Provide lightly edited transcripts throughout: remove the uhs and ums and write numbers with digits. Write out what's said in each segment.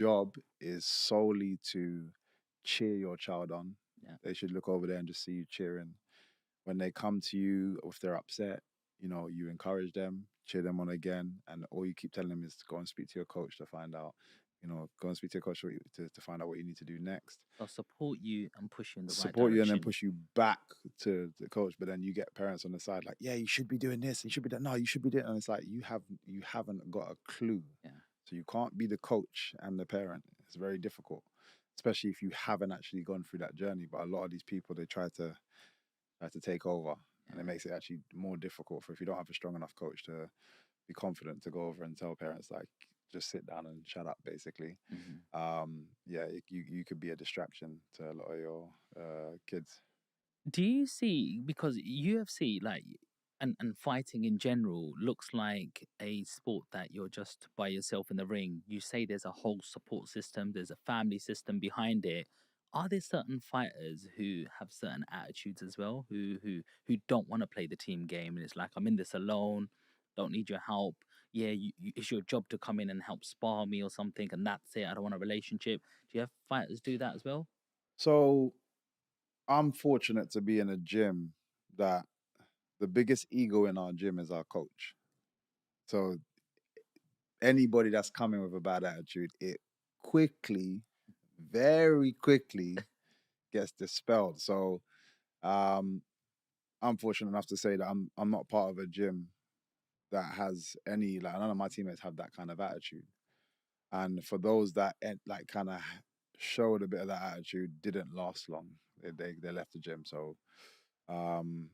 job is solely to cheer your child on. Yeah. They should look over there and just see you cheering. When they come to you, or if they're upset, you encourage them, cheer them on again, and all you keep telling them is to go and speak to your coach to find out, go and speak to your coach to find out what you need to do next. They'll support you and push you in the right Support you and then direction. push you back to the coach, but then you get parents on the side like, yeah, you should be doing this, you should be that. No, you should be doing, and it's like you haven't got a clue. Yeah. So you can't be the coach and the parent. It's very difficult, especially if you haven't actually gone through that journey. But a lot of these people, they try to take over, and it makes it actually more difficult for if you don't have a strong enough coach to be confident to go over and tell parents like, just sit down and shut up, basically. Yeah, you could be a distraction to a lot of your kids. Do you see, because UFC, like, and fighting in general looks like a sport that you're just by yourself in the ring. You say there's a whole support system, there's a family system behind it. Are there certain fighters who have certain attitudes as well, who don't want to play the team game, and it's like, I'm in this alone, don't need your help. Yeah, it's your job to come in and help spar me or something, and that's it. I don't want a relationship. Do you have fighters do that as well? So I'm fortunate to be in a gym that the biggest ego in our gym is our coach. So anybody that's coming with a bad attitude, it quickly, very quickly gets dispelled. So um, I'm fortunate enough to say that I'm not part of a gym that has any, like, none of my teammates have that kind of attitude. And for those that like kind of showed a bit of that attitude, didn't last long. They left the gym. So um,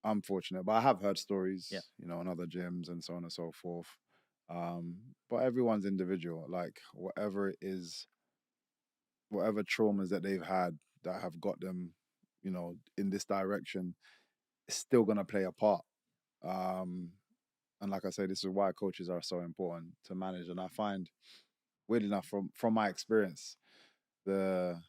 I'm fortunate, but I have heard stories, Yeah. in other gyms and so on and so forth. But everyone's individual. Like whatever it is, whatever traumas that they've had that have got them, in this direction, is still gonna play a part. Um, and like I say, this is why coaches are so important to manage. And I find, weird enough, from my experience, the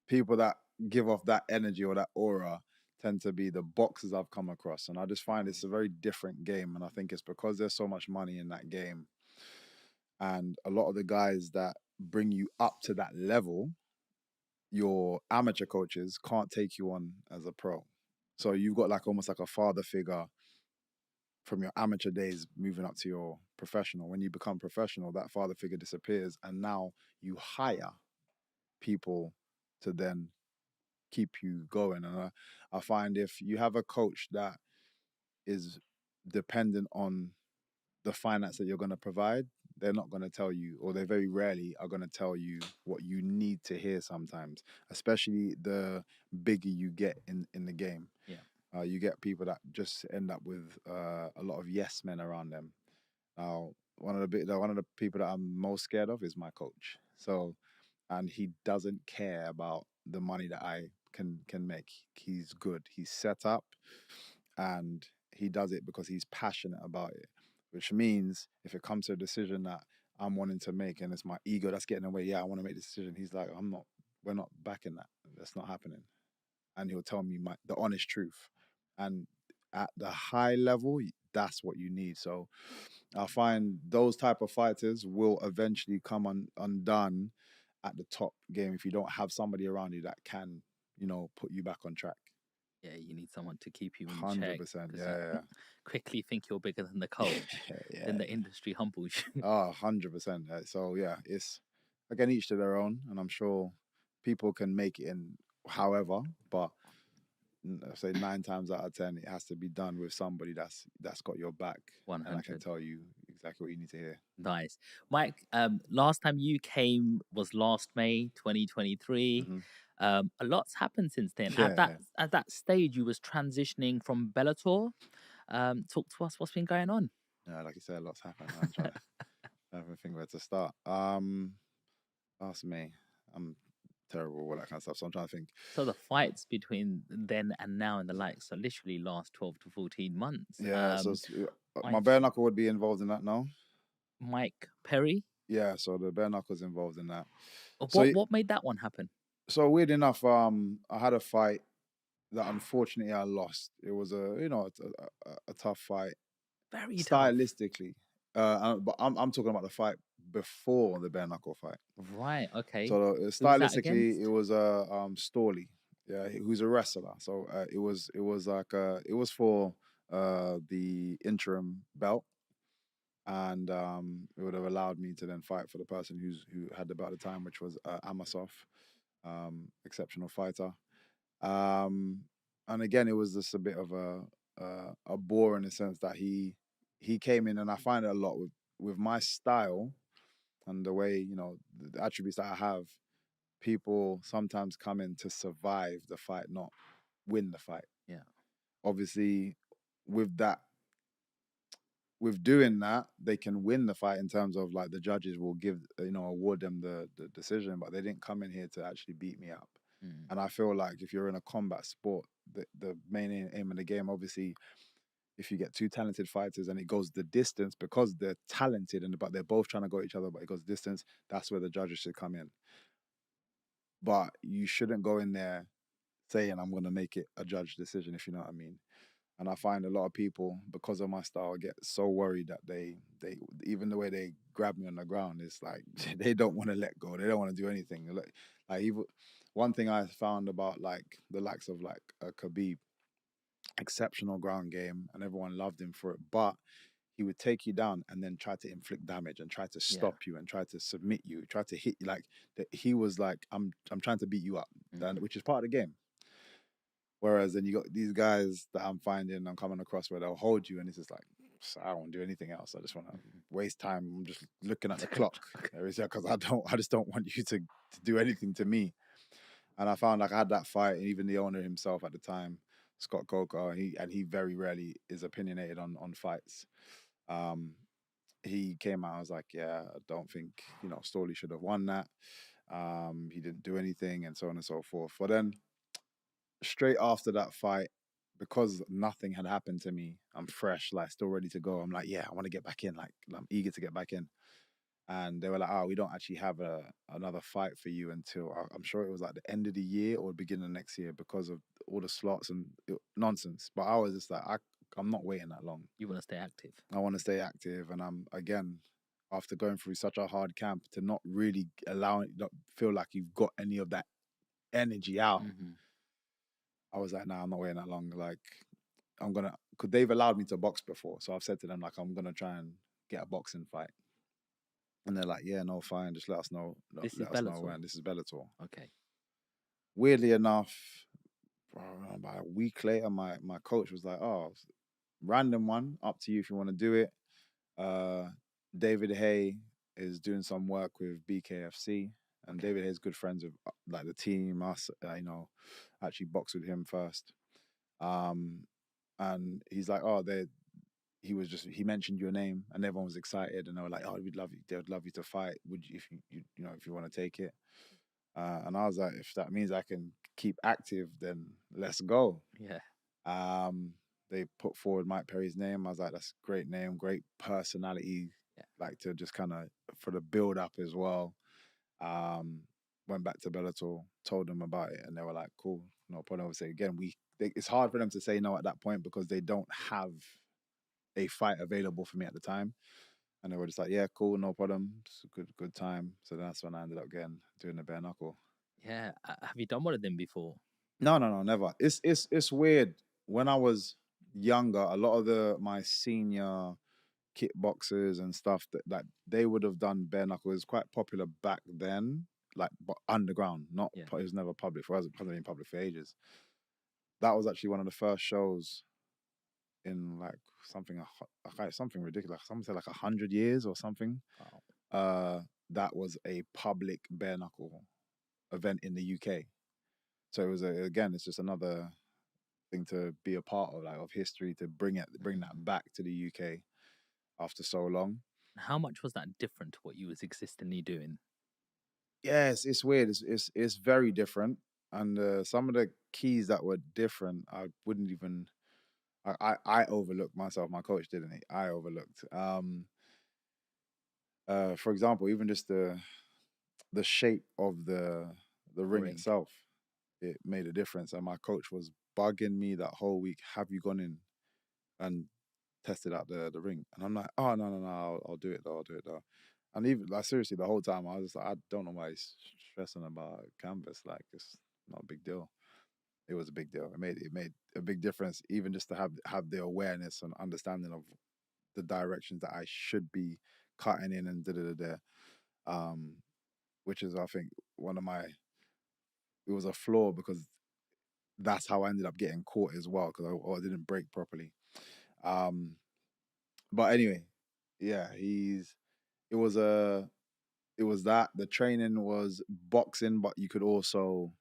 people that give off that energy or that aura tend to be the boxers I've come across. And I just find it's a very different game. And I think it's because there's so much money in that game. And a lot of the guys that bring you up to that level, your amateur coaches can't take you on as a pro. So you've got like almost like a father figure from your amateur days moving up to your professional. When you become professional, that father figure disappears. And now you hire people to then keep you going. And I find if you have a coach that is dependent on the finance that you're going to provide, they're not going to tell you, or they very rarely are going to tell you what you need to hear sometimes, especially the bigger you get in the game. Yeah. You get people that just end up with a lot of yes men around them. Now, one of the people that I'm most scared of is my coach. So, and he doesn't care about the money that I can make. He's good. He's set up, and he does it because he's passionate about it. Which means if it comes to a decision that I'm wanting to make, and it's my ego that's getting in the way, yeah, I want to make this decision. He's like, I'm not. We're not backing that. That's not happening. And he'll tell me the honest truth. And at the high level, that's what you need. So I find those type of fighters will eventually come undone at the top game if you don't have somebody around you that can, put you back on track. Yeah, you need someone to keep you in check 100%. because you Yeah, quickly think you're bigger than the coach, yeah, then yeah. the industry humbles you. Oh, 100%. So yeah, it's again each to their own, and I'm sure people can make it in however, but I say 9 times out of 10, it has to be done with somebody that's got your back, and I can 100. tell you exactly what you need to hear. Nice. Mike, last time you came was last May 2023. Hmm. A lot's happened since then. Yeah, yeah. At that stage, you was transitioning from Bellator. Talk to us. What's been going on? Yeah, like you said, a lot's happened. I'm trying to have a think where to start. Ask me. I'm terrible with all that kind of stuff, so I'm trying to think. So the fights between then and now and the likes are literally last 12 to 14 months. Yeah, so my Mike, bare knuckle would be involved in that now. Mike Perry. Yeah, so the bare knuckle's involved in that. So What made that one happen? so weird enough, I had a fight that unfortunately I lost. It was a tough fight Very tough. stylistically. But I'm talking about the fight before the bare knuckle fight. Right. Okay. So Who was that stylistically, it against? was Storley, yeah, who's a wrestler. So it was like it was for the interim belt, and it would have allowed me to then fight for the person who had the belt at the time, which was Amasov, exceptional fighter. Um, and again, it was just a bit of a bore in the sense that he came in, and I find it a lot with my style and the way, the attributes that I have. People sometimes come in to survive the fight, not win the fight. Yeah. Obviously, with that, with doing that, they can win the fight in terms of like the judges will give, award them the decision, but they didn't come in here to actually beat me up. Mm. And I feel like if you're in a combat sport, the main aim of the game, obviously, if you get two talented fighters and it goes the distance because they're talented but they're both trying to go at each other, but it goes distance, that's where the judges should come in. But you shouldn't go in there saying I'm going to make it a judge decision, if you know what I mean. And I find a lot of people, because of my style, get so worried that they even the way they grab me on the ground is like they don't want to let go. They don't want to do anything. Like even one thing I found about like the likes of like Khabib, exceptional ground game, and everyone loved him for it, but he would take you down and then try to inflict damage and try to Yeah. stop you and try to submit you, try to hit you. Like he was like, I'm trying to beat you up, which is part of the game. Whereas then you got these guys that I'm coming across where they'll hold you and it's just like, I don't want to do anything else. I just want to waste time. I'm just looking at the clock. Because I just don't want you to do anything to me. And I found like I had that fight, and even the owner himself at the time, Scott Coker, he very rarely is opinionated on fights. He came out, I was like, yeah, I don't think, Storley should have won that. He didn't do anything and so on and so forth. But then straight after that fight, because nothing had happened to me, I'm fresh, like still ready to go. I'm like, yeah, I want to get back in. Like I'm eager to get back in. And they were like, oh, we don't actually have another fight for you until I'm sure it was like the end of the year or the beginning of next year because of all the slots and nonsense. But I was just like, I'm not waiting that long. You want to stay active. I want to stay active, and I'm again after going through such a hard camp to not really not feel like you've got any of that energy out. Mm-hmm. I was like, nah, I'm not waiting that long. Like, because they've allowed me to box before. So I've said to them, like, I'm going to try and get a boxing fight. And they're like, yeah, no, fine. Just let us know. This is Let us know Bellator. when. This is Bellator. Okay. Weirdly enough, about a week later, my coach was like, oh, random one, up to you if you want to do it. David Hay is doing some work with BKFC. And David Hay's good friends with like the team, us, actually boxed with him first. And he's like, oh, he mentioned your name, and everyone was excited, and they were like, oh, they would love you to fight. Would you, if you want to take it? And I was like, if that means I can keep active, then let's go. Yeah. They put forward Mike Perry's name. I was like, that's a great name, great personality. Yeah. Like to just kind of for the build up as well. Went back to Bellator, told them about it, and they were like, cool, no problem. I would say again, it's hard for them to say no at that point because they don't have a fight available for me at the time. And they were just like, yeah, cool, no problem. It's a good time. So that's when I ended up doing the bare knuckle. Yeah. Have you done one of them before? No, never. It's weird. When I was younger, a lot of my senior kickboxers and stuff that they would have done bare knuckle. It was quite popular back then, like but underground. It was never public. It hasn't been public for ages. That was actually one of the first shows in like something ridiculous. Someone said like 100 years or something. Wow. That was a public bare knuckle event in the UK. So it was again, it's just another thing to be a part of, like of history, to bring that back to the UK after so long. How much was that different to what you was existingly doing? Yes, it's weird. It's very different, and some of the keys that were different, I wouldn't even. I overlooked myself. My coach didn't. I overlooked. For example, even just the shape of the ring itself, it made a difference. And my coach was bugging me that whole week. Have you gone in and tested out the ring, and I'm like, oh no, I'll do it though, I'll do it though. And even like seriously, the whole time I was just like, I don't know why he's stressing about canvas. Like it's not a big deal. It was a big deal. It made a big difference, even just to have the awareness and understanding of the directions that I should be cutting in and da da da. Um, which is I think one of my it was a flaw because that's how I ended up getting caught as well because I didn't break properly. Um, but anyway, yeah, it was a it was that the training was boxing, but you could also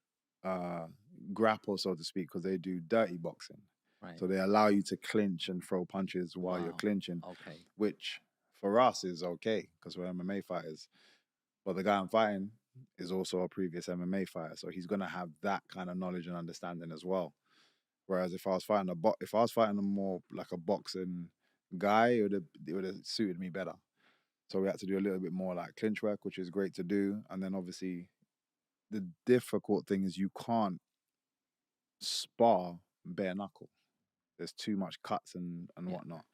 uh grapple, so to speak, because they do dirty boxing. Right. So they allow you to clinch and throw punches while you're Wow. clinching, Okay. which for us is okay because we're MMA fighters. But the guy I'm fighting is also a previous MMA fighter, so he's gonna have that kind of knowledge and understanding as well. Whereas if I was fighting a more like a boxing guy, it would have suited me better. So we had to do a little bit more like clinch work, which is great to do. And then obviously the difficult thing is you can't spar bare knuckle. There's too much cuts and Yeah. whatnot.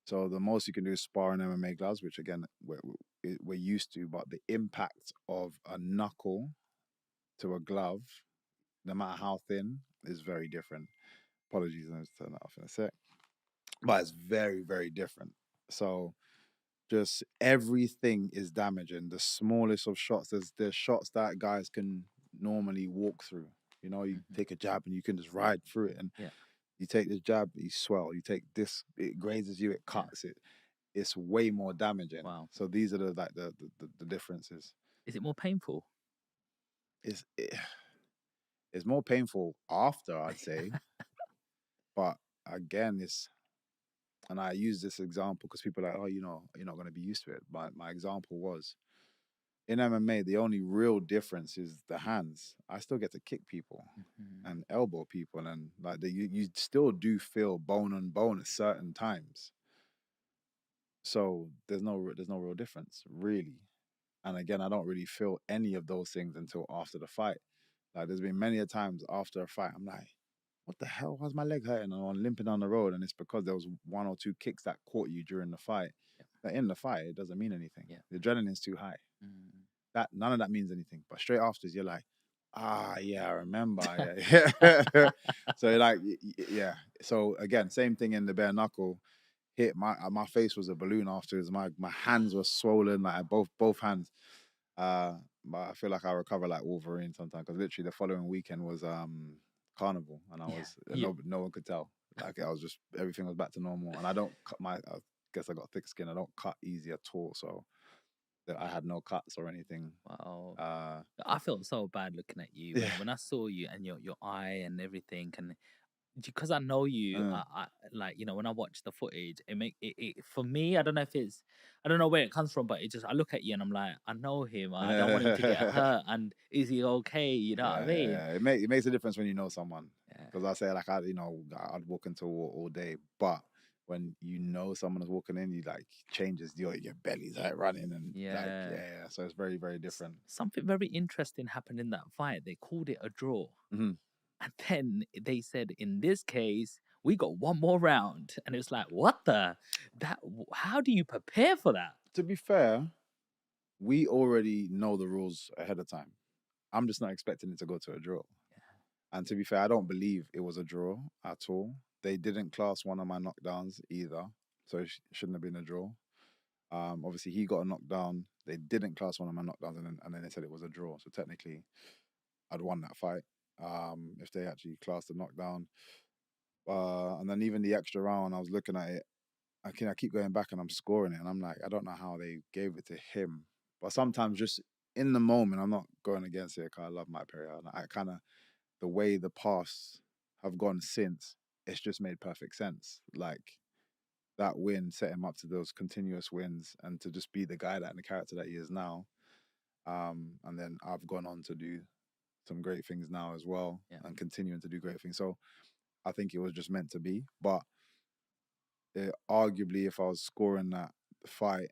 So the most you can do is spar in MMA gloves, which again we're used to. But the impact of a knuckle to a glove, no matter how thin, is very different. Apologies, I'm just turn that off in a sec. But it's very, very different. So just everything is damaging. The smallest of shots, there's shots that guys can normally walk through. You know, you Mhm. take a jab and you can just ride through it. And Yeah. you take this jab, you swell. You take this, it grazes you, it Yeah. cuts it. It's way more damaging. Wow. So these are the differences. Is it more painful? It's it, it's more painful after, I'd say, but again, it's and I use this example because people are like, oh, you're not going to be used to it. But my example was in MMA, the only real difference is the hands. I still get to kick people Mhm. and elbow people, and like you still do feel bone on bone at certain times. So there's no real difference really. And again, I don't really feel any of those things until after the fight. Like there's been many a times after a fight, I'm like, what the hell? Why's my leg hurting? And I'm limping down the road, and it's because there was one or two kicks that caught you during the fight. Yeah. That in the fight, it doesn't mean anything. Yeah. The adrenaline's too high. Mm. That none of that means anything. But straight after, you're like, yeah, I remember. Yeah. So like, yeah. So again, same thing in the bare knuckle. Hit my face was a balloon afterwards. My hands were swollen, like both hands. But I feel like I recover like Wolverine sometimes because literally the following weekend was carnival, and I Yeah. was You, no one could tell. Like I was just everything was back to normal, and I don't cut my. I guess I got thick skin. I don't cut easy at all, so that I had no cuts or anything. wow. Uh, I felt so bad looking at you yeah, when I saw you and your eye and everything, and because I know you, uh, I like when I watch the footage, it for me. I don't know if it's, I don't know where it comes from, but it just I look at you and I'm like, I know him. I don't want him to get yeah, hurt. And is he okay? You know what I mean? yeah. It makes a difference when you know someone. Yeah, Because I say like I'd walk into war all day, but when you know someone is walking in, you like changes your belly's like running and like yeah. yeah. So it's very very different. Something very interesting happened in that fight. They called it a draw. Hmm. And then they said, in this case, we got one more round. And it was like, what the? How do you prepare for that? To be fair, we already know the rules ahead of time. I'm just not expecting it to go to a draw. And to be fair, I don't believe it was a draw at all. They didn't class one of my knockdowns either, so it shouldn't have been a draw. Obviously he got a knockdown. They didn't class one of my knockdowns, and then they said it was a draw. So technically, I'd won that fight. If they actually classed the knockdown, and then even the extra round, I was looking at it. I keep going back and I'm scoring it, and I'm like, I don't know how they gave it to him. But sometimes just in the moment, I'm not going against it because I love my period. I kind of the way the past have gone since, it's just made perfect sense. Like that win set him up to those continuous wins and to just be the guy that and the character that he is now. And then I've gone on to do some great things now as well Yeah. and continuing to do great things. So I think it was just meant to be. But arguably, if I was scoring that fight,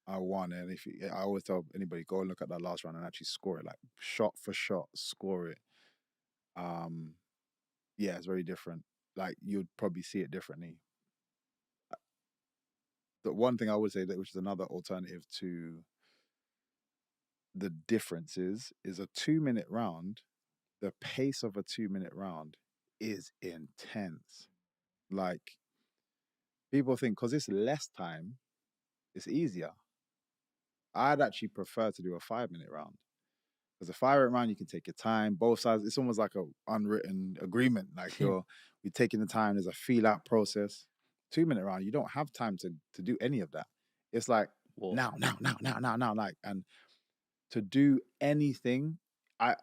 I won. And I always tell anybody, go and look at that last round and actually score it, like shot for shot, score it. Yeah, it's very different. Like you'd probably see it differently. the one thing I would say that, which is another alternative to the differences, is a 2 minute round. The pace of a 2 minute round is intense. Like, people think because it's less time, it's easier. I'd actually prefer to do a 5 minute round. Because a 5 minute round, you can take your time. Both sides, it's almost like a unwritten agreement. Like, you're taking the time. There's a feel out process. 2 minute round, you don't have time to do any of that. It's like Whoa. now, like, and to do anything, I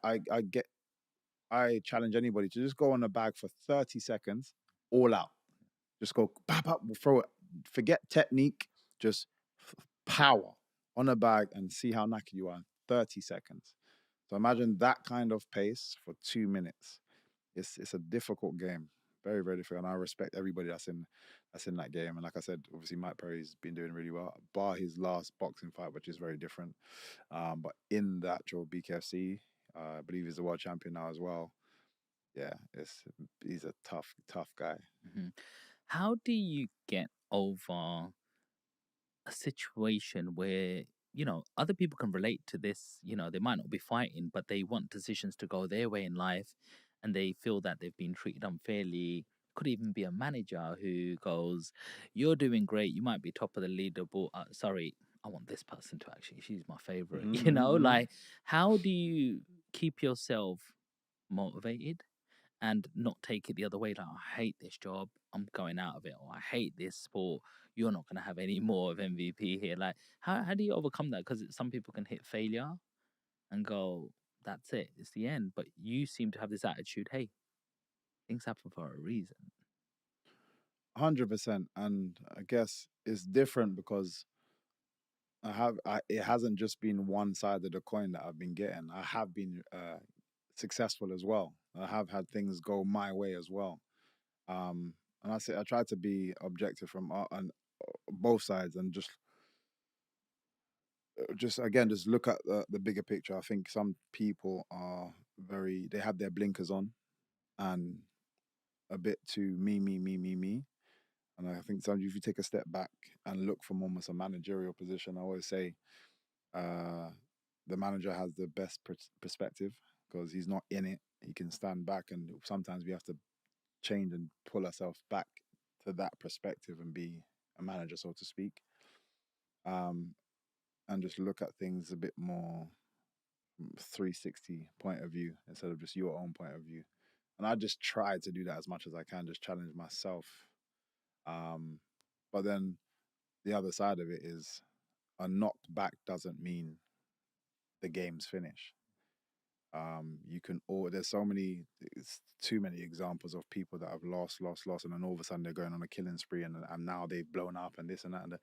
challenge anybody to just go on the bag for 30 seconds, all out. Just go, bap, bap, throw it. Forget technique, just power on the bag and see how knackered you are in 30 seconds. So imagine that kind of pace for 2 minutes. It's a difficult game, very very difficult, and I respect everybody that's in that game. And like I said, obviously Mike Perry's been doing really well, bar his last boxing fight, which is very different. But in the actual BKFC, I believe he's the world champion now as well. Yeah, he's a tough guy. Mm-hmm. How do you get over a situation where, other people can relate to this? They might not be fighting, but they want decisions to go their way in life, and they feel that they've been treated unfairly. Could even be a manager who goes, "You're doing great. You might be top of the leaderboard. Sorry, I want this person to actually. She's my favorite." Like, how do you keep yourself motivated and not take it the other way? Like, I hate this job, I'm going out of it, or I hate this sport, you're not going to have any more of MVP here. Like, how do you overcome that? Because some people can hit failure and go, that's it, it's the end. But you seem to have this attitude, hey, things happen for a reason. 100%. And I guess it's different because it hasn't just been one side of the coin that I've been getting. I have been successful as well. I have had things go my way as well. And I try to be objective from on both sides, and just again, just look at the bigger picture. I think some people they have their blinkers on and a bit too me. And I think sometimes if you take a step back and look from almost a managerial position, I always say uh, the manager has the best perspective because he's not in it. He can stand back, and sometimes we have to change and pull ourselves back to that perspective and be a manager, so to speak, um, and just look at things a bit more 360 point of view instead of just your own point of view. And I just try to do that as much as I can, just challenge myself. Um, but then the other side of it is a knocked back doesn't mean the game's finished. You can all there's so many it's too many examples of people that have lost, and then all of a sudden they're going on a killing spree, and now they've blown up and this and that. And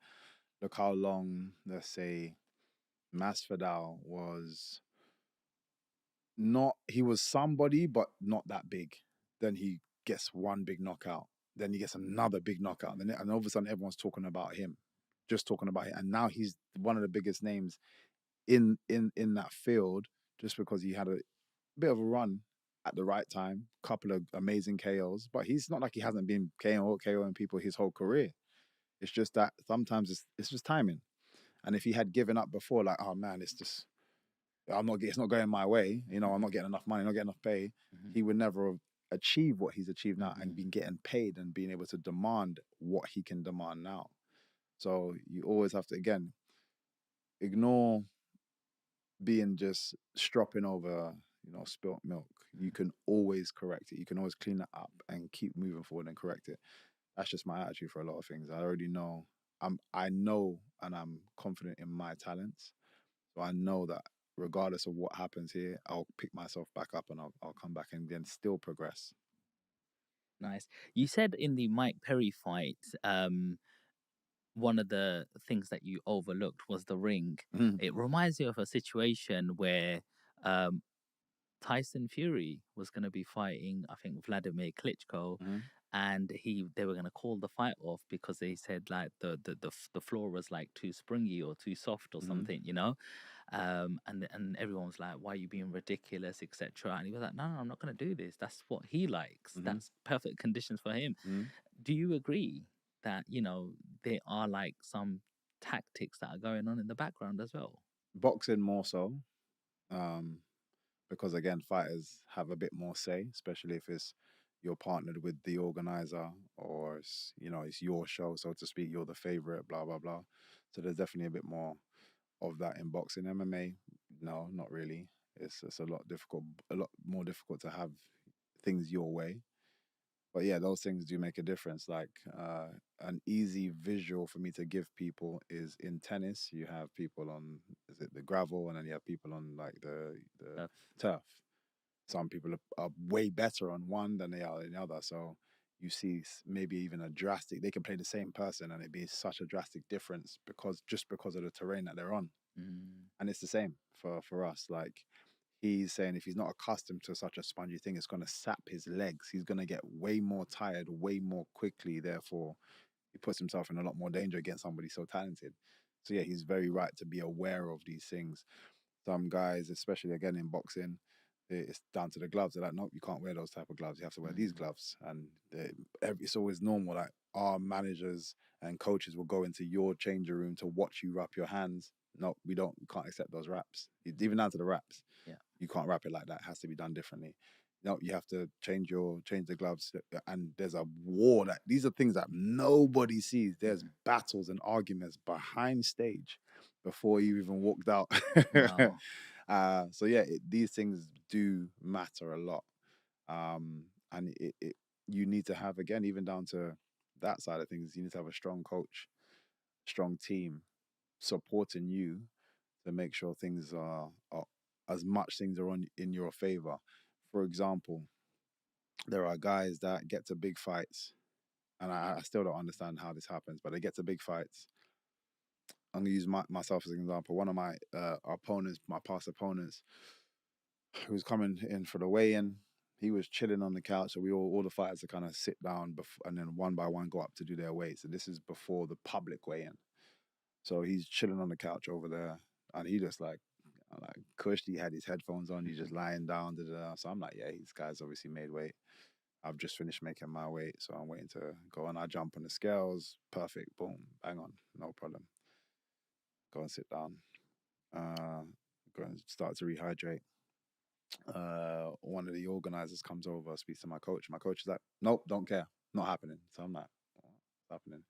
look how long, let's say, Masvidal was not he was somebody but not that big. Then he gets one big knockout. Then he gets another big knockout. And all of a sudden everyone's talking about him. Just talking about it. And now he's one of the biggest names in that field just because he had a bit of a run at the right time, couple of amazing KOs. But he's not like he hasn't been KOing people his whole career. It's just that sometimes it's just timing. And if he had given up before, like, oh man, it's not going my way, I'm not getting enough money, not getting enough pay, he would never have achieved what he's achieved now and been getting paid and being able to demand what he can demand now. So you always have to, again, ignore being just stropping over, spilt milk. You can always correct it. You can always clean it up and keep moving forward and correct it. That's just my attitude for a lot of things. I already know. I know and I'm confident in my talents. So I know that regardless of what happens here, I'll pick myself back up and I'll come back and then still progress. Nice. You said in the Mike Perry fight, one of the things that you overlooked was the ring. Mm-hmm. It reminds me of a situation where um, Tyson Fury was going to be fighting, I think, Vladimir Klitschko, Mm-hmm. and they were going to call the fight off because they said like the floor was like too springy or too soft or something. And everyone was like, "Why are you being ridiculous, etc." And he was like, "No, I'm not going to do this. That's what he likes. Mm-hmm. That's perfect conditions for him." Mm-hmm. Do you agree that, there are like some tactics that are going on in the background as well. Boxing more so, because again, fighters have a bit more say, especially if it's you're partnered with the organizer, or it's your show, so to speak. You're the favorite, blah blah blah. So there's definitely a bit more of that in boxing. MMA, no, not really. It's a lot more difficult to have things your way. But yeah, those things do make a difference. Like an easy visual for me to give people is in tennis. You have people on, is it the gravel, and then you have people on like the That's, turf. Some people are way better on one than they are in the other. So you see maybe even a drastic. They can play the same person, and it'd be such a drastic difference because of the terrain that they're on. And it's the same for us. Like, he's saying if he's not accustomed to such a spongy thing, it's going to sap his legs. He's going to get way more tired, way more quickly. Therefore, he puts himself in a lot more danger against somebody so talented. So yeah, he's very right to be aware of these things. Some guys, especially again in boxing, it's down to the gloves. They're like, nope, you can't wear those type of gloves. You have to wear these gloves. And it's always normal. Like, our managers and coaches will go into your changing room to watch you wrap your hands. No, we don't. We can't accept those wraps. Even down to the wraps. yeah. You can't wrap it like that. It has to be done differently. No, you have to change the gloves. And there's a war that these are things that nobody sees. There's battles and arguments behind stage before you even walked out. Wow. So yeah, these things do matter a lot. And you need to have, again, even down to that side of things, you need to have a strong coach, strong team supporting you to make sure things are as much things are in your favor. For example, there are guys that get to big fights, and I still don't understand how this happens, but they get to big fights. I'm gonna use myself as an example. One of my opponents, my past opponents, who was coming in for the weigh-in, he was chilling on the couch. So all the fighters to kind of sit down and then one by one go up to do their weights. So this is before the public weigh-in. So he's chilling on the couch over there, and he just like Kush. He had his headphones on. He's just lying down. So I'm like, yeah, this guy's obviously made weight. I've just finished making my weight, so I'm waiting to go on. I jump on the scales. Perfect. Boom. Bang on. No problem. Go and sit down. Go and start to rehydrate. One of the organizers comes over, speaks to my coach. My coach is like, nope, don't care. Not happening. So I'm like, what's happening?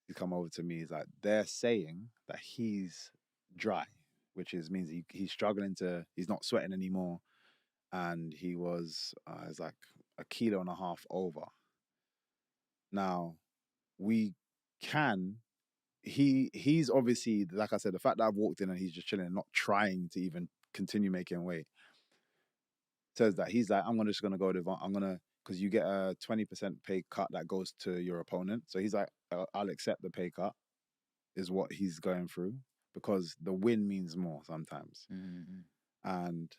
He come over to me. He's like, they're saying that he's dry, which means he's struggling he's not sweating anymore. And he was, it's like 1.5 kilos over. Now, he's obviously, like I said, the fact that I've walked in and he's just chilling and not trying to even continue making weight says that he's like, I'm just going to go to, because you get a 20% pay cut that goes to your opponent. So he's like, I'll accept the pay cut, is what he's going through, because the win means more sometimes. And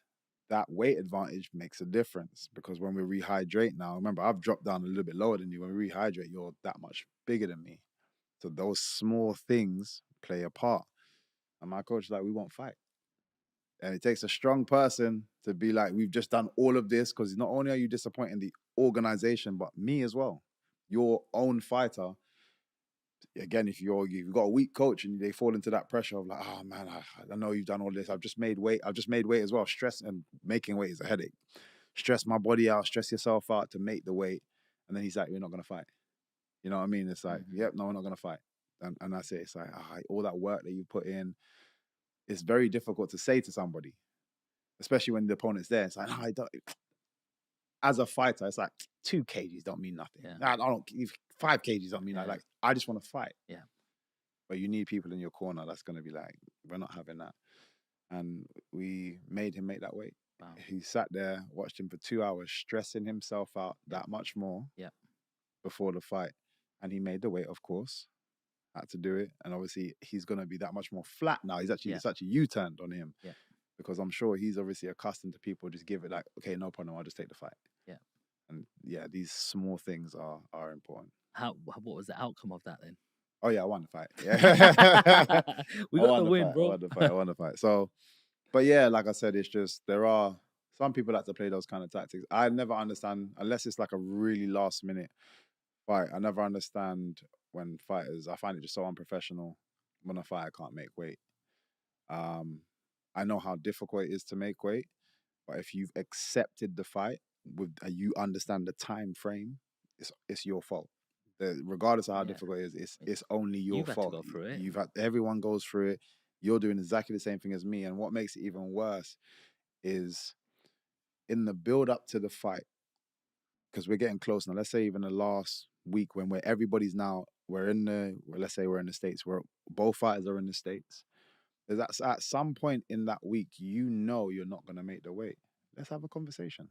that weight advantage makes a difference, because when we rehydrate now, remember, I've dropped down a little bit lower than you. When we rehydrate, you're that much bigger than me. So those small things play a part. And my coach is like, we won't fight. And it takes a strong person to be like, we've just done all of this, because not only are you disappointing the organization, but me as well. Your own fighter. Again, if you've got a weak coach and they fall into that pressure of like, oh man, I know you've done all this. I've just made weight as well. Stress and making weight is a headache. Stress my body out, stress yourself out to make the weight. And then he's like, we're not going to fight. You know what I mean? It's like, yep, no, we're not going to fight. And that's it. It's like, all that work that you put in, it's very difficult to say to somebody, especially when the opponent's there. It's like, no, I don't. As a fighter, it's like 2 kgs don't mean nothing. Yeah. I don't. 5 kgs don't mean like I just want to fight. Yeah. But you need people in your corner that's going to be like, we're not having that. And we made him make that weight. Wow. He sat there, watched him for 2 hours, stressing himself out that much more. Yeah. Before the fight, and he made the weight, of course. Had to do it, and obviously he's going to be that much more flat now. It's actually U-turned on him, because I'm sure he's obviously accustomed to people just give it like, okay, no problem, I'll just take the fight. Yeah, and these small things are important. What was the outcome of that then? Oh yeah, I won the fight. Yeah, we got the win, bro. I won the fight. So, but yeah, like I said, it's just there are some people that like to play those kind of tactics. I never understand, unless it's like a really last minute fight. I never understand when fighters, I find it just so unprofessional when a fighter can't make weight. I know how difficult it is to make weight, but if you've accepted the fight with you understand the time frame, it's your fault. Regardless of how Yeah. difficult it is, it's only your You've had to fault. go through it. You've had everyone goes through it. You're doing exactly the same thing as me, and what makes it even worse is in the build up to the fight, because we're getting close now. Let's say even the last week when everybody's now let's say we're in the States, where both fighters are in the States. There's at some point in that week, you're not gonna make the weight. Let's have a conversation.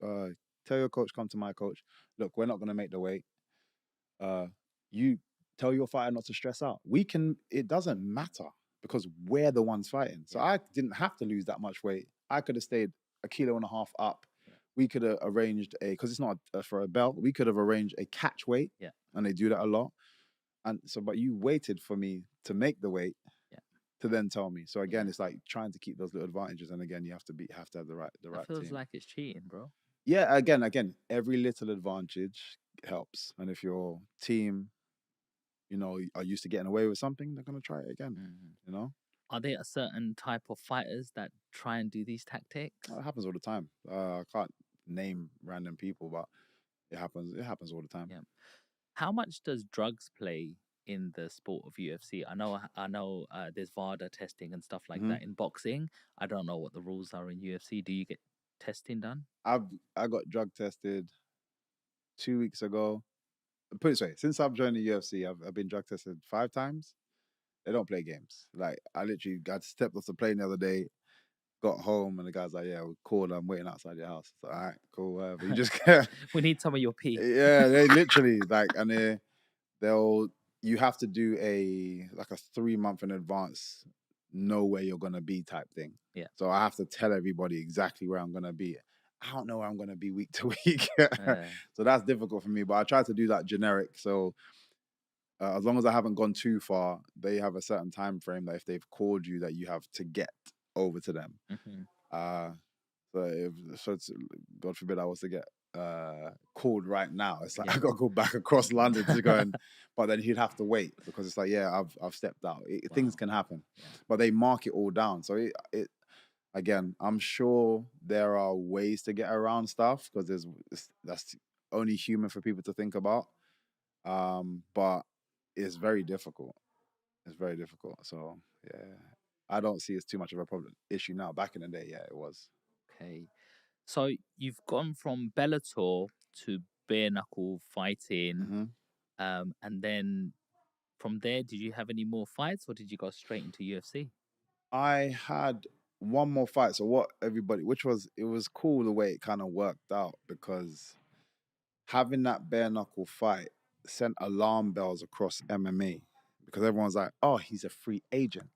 Tell your coach, come to my coach. Look, we're not gonna make the weight. You tell your fighter not to stress out. It doesn't matter because we're the ones fighting. So I didn't have to lose that much weight. I could have stayed 1.5 kilos up. Yeah. We could have arranged because it's not for a belt. We could have arranged a catch weight. Yeah. And they do that a lot. And so, but you waited for me to make the weight. Yeah. To then tell me. So again, it's like trying to keep those little advantages. And again, you have to have the right That feels team. like it's cheating, bro. Yeah, again, every little advantage helps. And if your team, are used to getting away with something, they're gonna try it again. Are there a certain type of fighters that try and do these tactics? It happens all the time. I can't name random people, but it happens. It happens all the time. Yeah. How much does drugs play in the sport of UFC? I know. There's VADA testing and stuff like that in boxing. I don't know what the rules are in UFC. Do you get testing done? I got drug tested 2 weeks ago. Put it this way: since I've joined the UFC, I've been drug tested 5 times. They don't play games. Like I literally got stepped off the plane the other day, got home, and the guy's like, "Yeah, we called. I'm waiting outside your house." It's like, all right, cool, whatever. You just we need some of your pee. Yeah, they literally and you have to do a 3-month in advance, know where you're gonna be type thing. Yeah. So I have to tell everybody exactly where I'm gonna be. I don't know where I'm gonna be week to week, so that's difficult for me. But I try to do that generic. So as long as I haven't gone too far, they have a certain time frame that if they've called you, that you have to get over to them. So it's, God forbid I was to get called right now. It's like I gotta go back across London to go but then he'd have to wait because it's like I've stepped out. Things can happen, but they mark it all down. So it again, I'm sure there are ways to get around stuff because that's only human for people to think about. But it's very difficult. It's very difficult. So yeah, I don't see it's too much of a issue now. Back in the day, it was. Okay. So you've gone from Bellator to bare knuckle fighting, and then from there, did you have any more fights, or did you go straight into UFC? I had one more fight. So it was cool the way it kind of worked out because having that bare knuckle fight sent alarm bells across MMA because everyone's like, "Oh, he's a free agent."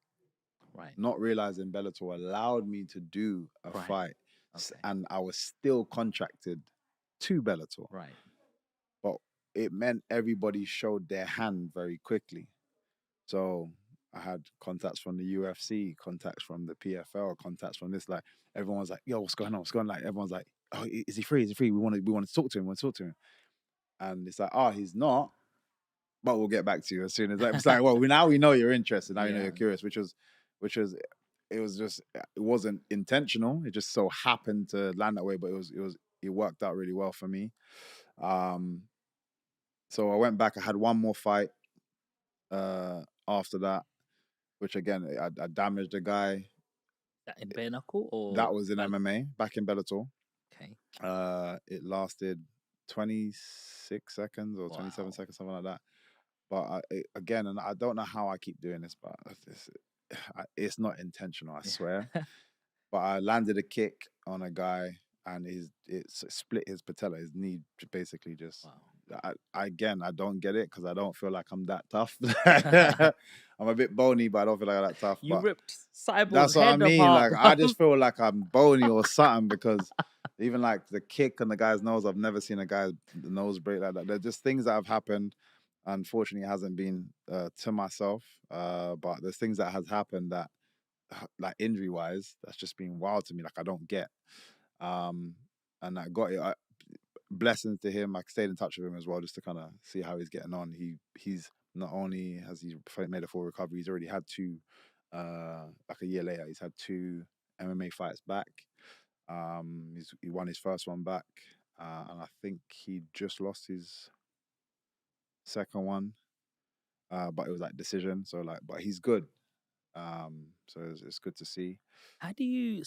Right. Not realizing Bellator allowed me to do a fight. Okay. And I was still contracted to Bellator. Right. But it meant everybody showed their hand very quickly. So I had contacts from the UFC, contacts from the PFL, contacts from this. Like everyone's like, "Yo, what's going on? What's going on?" Like everyone's like, "Oh, is he free? Is he free? We want to talk to him. We want to talk to him." And it's like, "Oh, he's not, but we'll get back to you as soon as." It's like, well, now we know you're interested. Now you know you're curious, which was, it wasn't intentional. It just so happened to land that way, but it worked out really well for me. So I went back. I had one more fight after that, which again, I damaged a guy. That in bare knuckle or that was in MMA back in Bellator. Okay. It lasted 26 seconds or 27 seconds, something like that. But again, and I don't know how I keep doing this, but it's not intentional, I swear. But I landed a kick on a guy, and it split his patella. His knee basically just. Wow. I don't get it because I don't feel like I'm that tough. I'm a bit bony, but I don't feel like I'm that tough. You ripped Cyborg's that's what I head mean. apart, Like I just feel like I'm bony or something because even like the kick on the guy's nose, I've never seen a guy's nose break like that. They're just things that have happened. Unfortunately, it hasn't been to myself, but there's things that has happened that, like injury wise, that's just been wild to me. Like I don't get, and I got it. blessings to him. I stayed in touch with him as well just to kind of see how he's getting on. He's not only has he made a full recovery, he's already had two, like a year later, he's had two MMA fights back. He won his first one back, and I think he just lost his second one, but it was like decision. So like, but he's good. So it's good to see. How do you